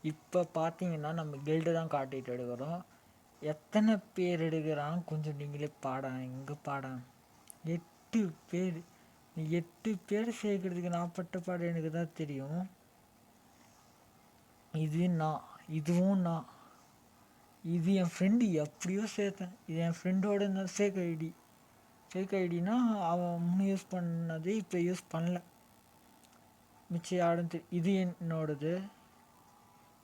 இப்போ பார்த்தீங்கன்னா நம்ம கில்டு தான் காட்டிட்டு எடுக்கிறோம். எத்தனை பேர் எடுக்கிறான் கொஞ்சம் நீங்களே பாடான் எங்கே பாடான். 8 பேர். 8 பேர் சேர்க்கறதுக்கு நான் பட்ட பாடம் எனக்கு தான் தெரியும். இது நான், இதுவும் நான், இது என் ஃப்ரெண்டு எப்படியோ சேர்த்தேன். இது என் ஃப்ரெண்டோட ஃபேக் ஐடினா அவன் முன்னே யூஸ் பண்ணது இப்போ யூஸ் பண்ணல. மிச்சம் யாரும் இது என்னோடது,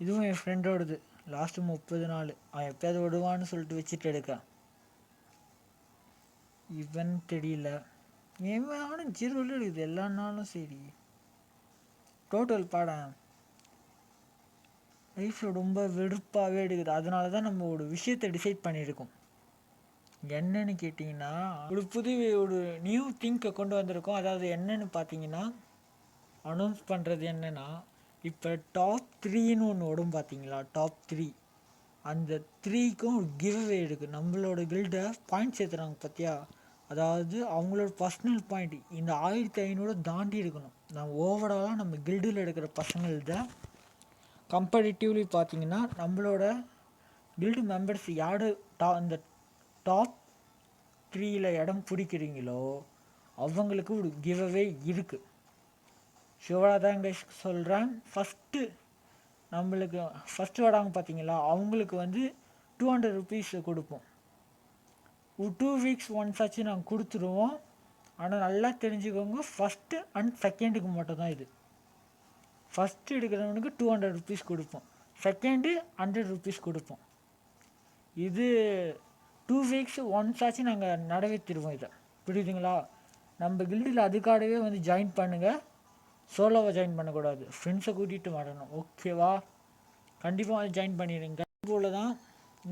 இதுவும் என் ஃப்ரெண்டோடது. லாஸ்ட்டு 30 நாள் அவன் எப்போயாவது விடுவான்னு சொல்லிட்டு வச்சுட்டு எடுக்கான். இவன் தெரியல, எவனும் 0 இருக்குது எல்லா நாளும். சரி, டோட்டல் பாடம் லைஃப்பில் ரொம்ப வெறுப்பாகவே எடுக்குது. அதனால தான் நம்ம ஒரு விஷயத்தை டிசைட் பண்ணியிருக்கோம். என்னன்னு கேட்டிங்கன்னா, ஒரு நியூ திங்கை கொண்டு வந்திருக்கோம். அதாவது என்னன்னு பார்த்தீங்கன்னா, அனௌன்ஸ் பண்ணுறது என்னென்னா, இப்போ டாப் 3ன்னு ஒன்று வரும் பார்த்தீங்களா, டாப் 3. அந்த 3க்கும் ஒரு கிவ்அவே இருக்குது. நம்மளோட கில்டை பாயிண்ட்ஸ் ஏற்றுறாங்க பார்த்தியா. அதாவது அவங்களோட பர்சனல் பாயிண்ட் இந்த 1500 தாண்டி இருக்கணும். நம்ம ஓவராலாக நம்ம கில்டில் எடுக்கிற பசங்கள்த கம்பேரிட்டிவ்லி பார்த்தீங்கன்னா, நம்மளோட கில்டு மெம்பர்ஸ் யார் இந்த டாப் 3ல் இடம் பிடிக்கிறீங்களோ அவங்களுக்கு ஒரு கிவ்அவே இருக்குது. ஷுவராக தான் இங்கே சொல்கிறேன். ஃபஸ்ட்டு வராங்க பார்த்தீங்களா, அவங்களுக்கு வந்து 200 rupees கொடுப்போம். 2 weeks ஒன்ஸ் ஆச்சு நாங்கள் கொடுத்துருவோம். ஆனால் நல்லா தெரிஞ்சுக்கோங்க, ஃபஸ்ட்டு அண்ட் செகண்டுக்கு மட்டும் தான் இது. ஃபஸ்ட்டு எடுக்கிறவனுக்கு 200 rupees கொடுப்போம், செகண்டு 100 rupees கொடுப்போம். இது 2 weeks ஒன்ஸ் ஆச்சு நாங்கள் நிறைவேற்றிடுவோம். இதை புரியுதுங்களா? நம்ம கில்டில் அதுக்காகவே வந்து ஜாயின் பண்ணுங்கள். சோலோவை ஜாயின் பண்ணக்கூடாது, ஃப்ரெண்ட்ஸை கூட்டிகிட்டு வரணும். ஓகேவா? கண்டிப்பாக வந்து ஜாயின் பண்ணிடுங்க. போல் தான்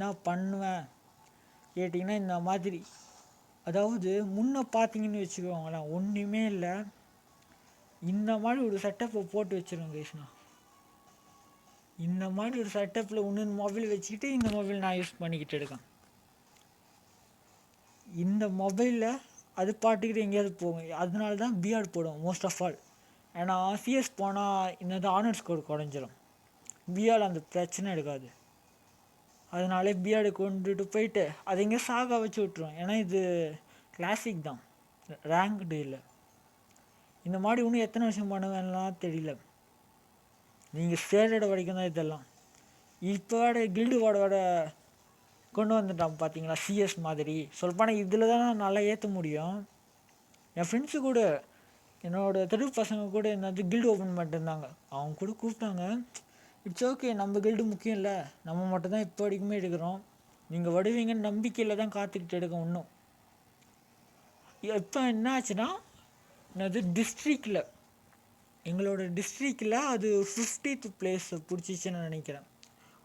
நான் பண்ணுவேன் கேட்டிங்கன்னா, இந்த மாதிரி அதாவது முன்னே பார்த்தீங்கன்னு வச்சுக்கோங்களேன், ஒன்றுமே இல்லை. இந்த மாதிரி ஒரு செட்டப்பை போட்டு வச்சுருவேன் கைஸ்னா. இந்த மாதிரி ஒரு செட்டப்பில் இன்னொன்று மொபைல் வச்சுக்கிட்டு இந்த மொபைல் நான் யூஸ் பண்ணிக்கிட்டு இருக்கேன். இந்த மொபைலில் அது பாட்டுக்கிட்டு எங்கேயாவது போகும். அதனால தான் பிஆர் போடும் மோஸ்ட் ஆஃப் ஆல். ஏன்னா சிஎஸ் போனால் இந்த ஆனர் ஸ்கோர் குறைஞ்சிரும். பிஆர் அந்த பிரச்சனை எடுக்காது. அதனாலே பிஆர்டு கொண்டுட்டு போயிட்டு அதை எங்கே சாக வச்சு விட்ருவோம். ஏன்னா இது கிளாசிக் தான், ரேங்க்டு இல்லை. இந்த மாதிரி இன்னும் எத்தனை வருஷம் பண்ணுவேன்லாம் தெரியல. நீங்கள் ஸ்டேட்டட் வரைக்கும் தான் இதெல்லாம். இப்போ கில்டு வார்டோட கொண்டு வந்துட்டான் பார்த்தீங்களா, சிஎஸ் மாதிரி. சொல்லப்போனால் இதில் தான் நல்லா ஏற்ற முடியும். என் ஃப்ரெண்ட்ஸு கூட, என்னோடய தெரு பசங்க கூட என்னது கில்டு ஓப்பன் பண்ணிட்டுருந்தாங்க. அவங்க கூட கூப்பிட்டாங்க. இட்ஸ் ஓகே, நம்ம கில்டு முக்கியம் இல்லை, நம்ம மட்டும்தான் இப்போ வரைக்குமே எடுக்கிறோம். நீங்கள் வருவீங்கன்னு நம்பிக்கையில் தான் காத்துக்கிட்டு எடுக்க. இன்னும் இப்போ என்ன ஆச்சுன்னா, என்னது டிஸ்ட்ரிக்டில், எங்களோட டிஸ்ட்ரிக்டில் அது 50th place பிடிச்சிச்சின்னு நினைக்கிறேன்.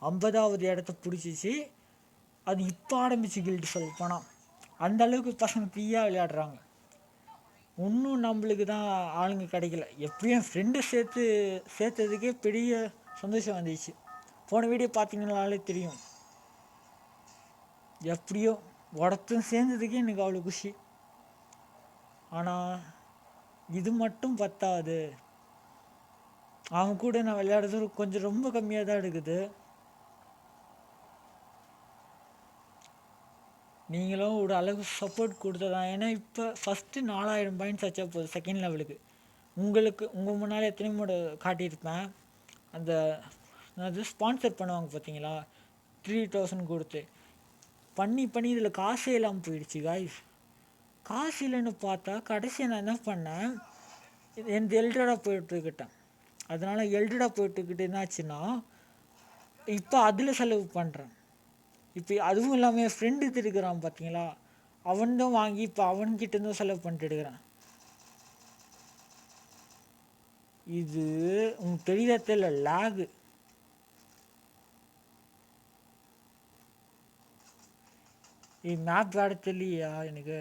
50வது இடத்த பிடிச்சிச்சு. அது இப்போ ஆரம்பிச்சு கில்டு சொல்லப்போனால். அந்தளவுக்கு பசங்க ஃப்ரீயாக விளையாடுறாங்க. இன்னும் நம்மளுக்கு தான் ஆளுங்க கிடைக்கல. எப்படியும் ஃப்ரெண்டு சேர்த்ததுக்கே பெரிய சந்தோஷம் வந்துச்சு. போன வீடியோ பார்த்தீங்கன்னாலே தெரியும். எப்படியோ ஒருத்தன் சேர்ந்ததுக்கே எனக்கு அவ்வளோ குஷி. ஆனால் இது மட்டும் பத்தாது. அவங்க கூட நான் விளையாடுறது கொஞ்சம் ரொம்ப கம்மியாக தான் இருக்குது. நீங்களும் ஒரு அளவு சப்போர்ட் கொடுத்ததான். ஏன்னா இப்போ ஃபஸ்ட்டு 4000 பாயிண்ட்ஸ் ஆச்சா போதும் செகண்ட் லெவலுக்கு. உங்கள் முன்னால் எத்தனை மூட காட்டியிருப்பேன். அந்த அது ஸ்பான்சர் பண்ணுவாங்க பார்த்தீங்களா, 3000 கொடுத்து பண்ணி இதில் காசே இல்லாமல் போயிடுச்சு காய்ஸ். காசு இல்லைன்னு பார்த்தா கடைசியாக நான் என்ன பண்ணேன், எந்த எல்டடாக போயிட்டுருக்கிட்டேன். அதனால் எல்டடாக போயிட்டுக்கிட்டு என்னாச்சுன்னா, இப்போ அதில் செலவு பண்ணுறேன். இப்போ அதுவும் இல்லாமல் என் ஃப்ரெண்டு இருக்கிறான் பார்த்தீங்களா, அவன் தான் வாங்கி இப்போ அவன்கிட்டேருந்தும் செலவு பண்ணிட்டு எடுக்கிறான். இது உங்களுக்கு தெரியல தெரியல, லேகு. மேப் வேட தெரியலையா எனக்கு.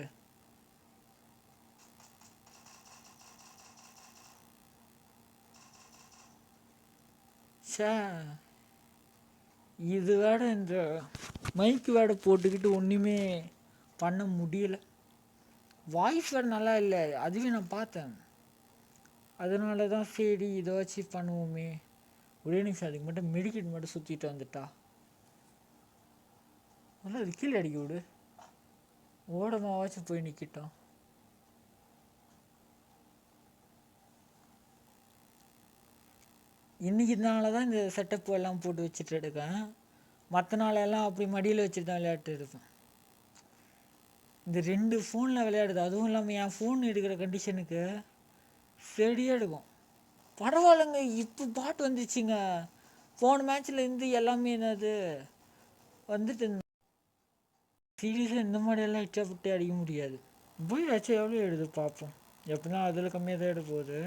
சே, இது வேட இந்த மைக்கு வேட போட்டுக்கிட்டு ஒன்றுமே பண்ண முடியலை. வாய்ஸ் வேறு நல்லா இல்லை, அதுவே நான் பார்த்தேன். அதனால தான் சரி இதை வச்சு பண்ணுவோமே. ஒரே நிமிஷம் அதுக்கு மட்டும் மெடிக்கெட் மட்டும் சுற்றிட்டு வந்துட்டா. நல்லா அது கீழே அடிக்க விடு, ஓடமாவாச்சும் போய் நிற்கிட்டோம். இன்றைக்கினால தான் இந்த செட்டப்பு எல்லாம் போட்டு வச்சுட்டு இருக்கேன். மற்ற நாளெல்லாம் அப்படி மடியில் வச்சுட்டு தான் விளையாட்டு இருப்பேன். இந்த 2 ஃபோனில் விளையாடுது, அதுவும் இல்லாமல் என் ஃபோன் எடுக்கிற கண்டிஷனுக்கு சரியாக எடுக்கும். பரவாயில்லைங்க, இப்போ பாட்டு வந்துச்சுங்க. போன மேட்ச்சில் இருந்து எல்லாமே என்னது வந்துட்டு சீரியஸாக இந்த மாதிரியெல்லாம் இஷ்டப்பட்டு அடிக்க முடியாது. போய் வச்சு எவ்வளோ எடுது பார்ப்போம். எப்படின்னா அதில் கம்மியாக தான் எடுக்க போகுது.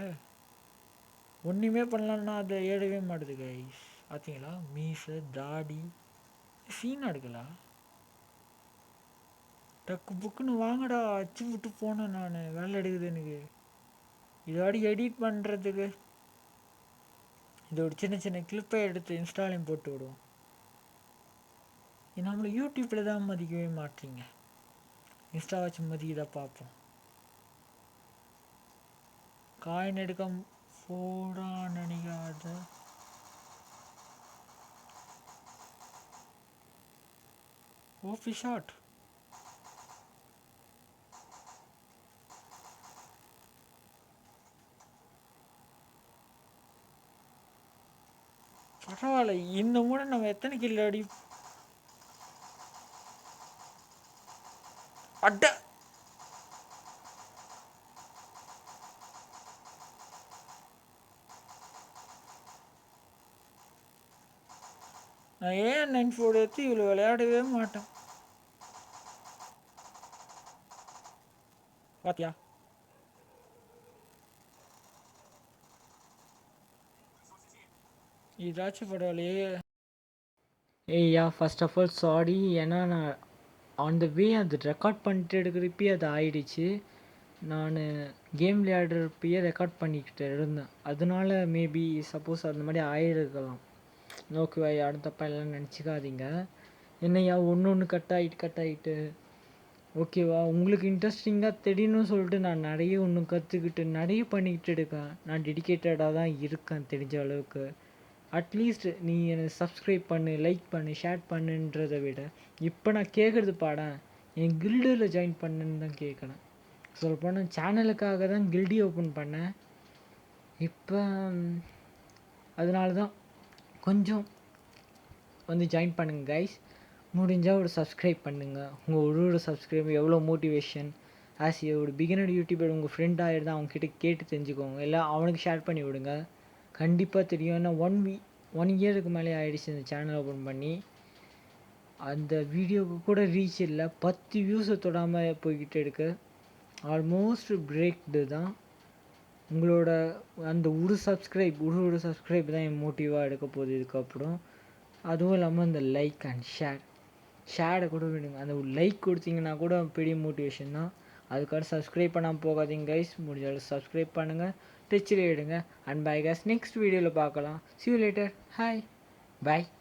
ஒன்றுமே பண்ணலான்னா அதை ஏடவே மாட்டுது கைஸ். பார்த்தீங்களா, மீசு தாடி சீனாக எடுக்கலாம். டக்கு புக்குன்னு வாங்கடா, அச்சு விட்டு போனேன் நான், வேலை எடுக்குது எனக்கு. இதோட எடிட் பண்ணுறதுக்கு இதோட சின்ன சின்ன கிளிப்பை எடுத்து இன்ஸ்டாலையும் போட்டு விடுவோம். நம்மளை யூடியூப்பில் தான் மதிக்கவே மாட்டீங்க, இன்ஸ்டா வச்சு மதிக்கதை பார்ப்போம். காயின் எடுக்க போடா நினைக்காத. OP shot. பரவாயில்ல, இந்த முறை நம்ம எத்தனை கிலோ அடி அட்ட. நான் ஏன் 9-4 எடுத்து இவ்வளோ விளையாடவே மாட்டேன். பாத்தியா, இதாச்சும் பரவாயில்லையே. ஏய்யா, ஃபர்ஸ்ட் ஆஃப் ஆல் சாரி, ஏன்னா நான் ஆன் த வே அது ரெக்கார்ட் பண்ணிட்டு எடுக்கிறப்பயே அது ஆயிடுச்சு. நான் கேம் விளையாடுறப்பயே ரெக்கார்ட் பண்ணிக்கிட்டு இருந்தேன், அதனால மேபி சப்போஸ் அந்த மாதிரி ஆகிருக்கலாம். ஓகேவா, யாரும் தப்பாக எல்லாம் நினச்சிக்காதீங்க. என்னையா ஒன்று கட் ஆகிட்டு ஓகேவா. உங்களுக்கு இன்ட்ரெஸ்டிங்காக தெரியணும்னு சொல்லிட்டு நான் நிறைய கற்றுக்கிட்டு நிறைய பண்ணிக்கிட்டு இருக்கேன். நான் டெடிக்கேட்டடாக தான் இருக்கேன் தெரிஞ்ச அளவுக்கு. அட்லீஸ்ட் நீ எனக்கு சப்ஸ்கிரைப் பண்ணு, லைக் பண்ணு, ஷேர் பண்ணுன்றதை விட இப்போ நான் கேட்குறது பாடேன், என் கில்டில் ஜாயின் பண்ணுன்னு தான் கேட்குறேன். சொல்லப்போனால் சேனலுக்காக தான் கில்டி ஓப்பன் பண்ணேன் இப்போ. அதனால தான் கொஞ்சம் வந்து ஜாயின் பண்ணுங்கள் கைஸ். முடிஞ்சால் ஒரு சப்ஸ்கிரைப் பண்ணுங்கள். உங்கள் ஒரு சப்ஸ்கிரைப் எவ்வளோ மோட்டிவேஷன். ஆஸ் ஒரு பிகினர் யூடியூபர் உங்கள் ஃப்ரெண்ட் ஆகிடுதான், அவங்கக்கிட்ட கேட்டு தெரிஞ்சுக்கோங்க, இல்லை அவனுக்கு ஷேர் பண்ணி விடுங்க. கண்டிப்பாக தெரியும். ஏன்னா 1 இயருக்கு மேலே ஆகிடுச்சு இந்த சேனல் ஓப்பன் பண்ணி. அந்த வீடியோவுக்கு கூட ரீச் இல்லை, 10 வியூஸை தொடாமல் போய்கிட்டு இருக்கு. ஆல்மோஸ்ட் பிரேக்டு தான். உங்களோட அந்த ஒரு சப்ஸ்கிரைப் தான் என் மோட்டிவாக எடுக்க போகுது இதுக்கப்புறம். அதுவும் இல்லாமல் இந்த லைக் அண்ட் ஷேரை கூட விடுங்க. அந்த ஒரு லைக் கொடுத்தீங்கன்னா கூட பெரிய மோட்டிவேஷன் தான். அதுக்காக சப்ஸ்கிரைப் பண்ணாமல் போகாதீங்க கைஸ். முடிஞ்சாலும் சப்ஸ்கிரைப் பண்ணுங்கள், டச்சில் எடுங்க. அண்ட் பை கைஸ், நெக்ஸ்ட் வீடியோவில் பார்க்கலாம். See you later. Hi. Bye.